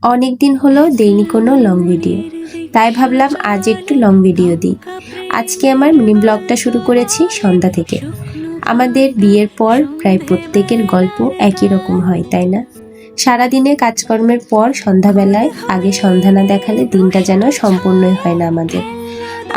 অনেক দিন হলো দেইনি কোনো লং ভিডিও, তাই ভাবলাম আজ একটু লং ভিডিও দিই। আজকে আমার মিনি ব্লগটা শুরু করেছি সন্ধ্যা থেকে। আমাদের বিয়ের পর প্রায় প্রত্যেকের গল্প একই রকম হয়, তাই না? সারাদিনে কাজকর্মের পর সন্ধ্যাবেলায় আগে সন্ধ্যা না দেখালে দিনটা যেন সম্পূর্ণই হয় না আমাদের।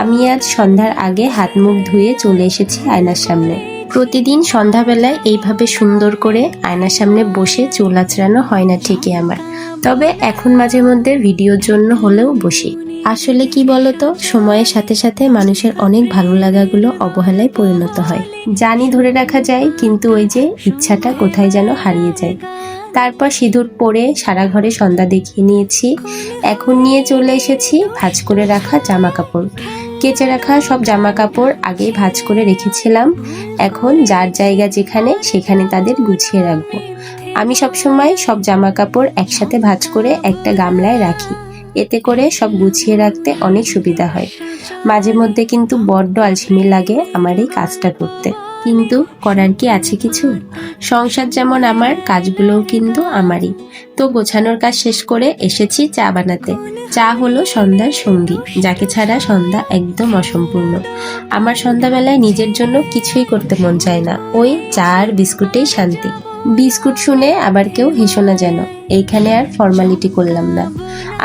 আমি আজ সন্ধ্যার আগে হাত মুখ ধুয়ে চলে এসেছি আয়নার সামনে। প্রতিদিন সন্ধ্যাবেলায় এইভাবে সুন্দর করে আয়নার সামনে বসে চুল আঁচড়ানো হয় না ঠিকই আমার, তবে এখন মাঝে মধ্যে ভিডিওর জন্য হলেও বসি। আসলে কি বলতো, সময়ের সাথে সাথে মানুষের অনেক ভালো লাগাগুলো অবহেলায় পরিণত হয়। জানি ধরে রাখা যায়, কিন্তু ওই যে ইচ্ছাটা কোথায় যেন হারিয়ে যায়। তারপর সিঁদুর পরে সারা ঘরে সন্ধ্যা দেখিয়ে নিয়েছি। এখন নিয়ে চলে এসেছি ভাঁজ করে রাখা জামা কাপড়। কেচে রাখা সব জামা কাপড় আগেই ভাঁজ করে রেখেছিলাম। এখন যার জায়গা যেখানে সেখানে তাদের গুছিয়ে রাখবো। আমি সবসময় সব জামা কাপড় একসাথে ভাঁজ করে একটা গামলায় রাখি, এতে করে সব গুছিয়ে রাখতে অনেক সুবিধা হয়। মাঝে মধ্যে কিন্তু বড্ড আলসেমি লাগে আমার এই কাজটা করতে, কিন্তু করার কি আছে কিছু? সংসার যেমন আমার, কাজগুলোও কিন্তু আমারই। তো গোছানোর কাজ শেষ করে এসেছি চা বানাতে। চা হলো সন্ধ্যার সঙ্গী, যাকে ছাড়া সন্ধ্যা একদম অসম্পূর্ণ। আমার সন্ধ্যাবেলায় নিজের জন্য কিছুই করতে মন চায় না, ওই চা আর বিস্কুটেই শান্তি। বিস্কুট শুনে আবার কেউ হেসো না যেন, এইখানে আর ফর্মালিটি করলাম না।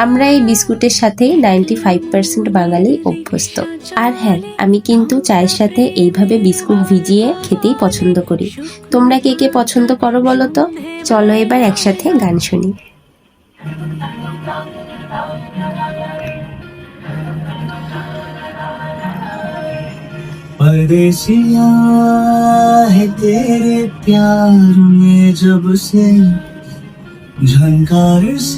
আমরা এই বিস্কুটের সাথেই 95% বাঙালি অভ্যস্ত। আর হ্যাঁ, আমি কিন্তু চায়ের সাথে এইভাবে বিস্কুট ভিজিয়ে খেতেই পছন্দ করি। তোমরা কে কে পছন্দ করো বলো তো? চলো এবার একসাথে গান শুনি। परदेसिया है तेरे प्यार में जब से झनकार से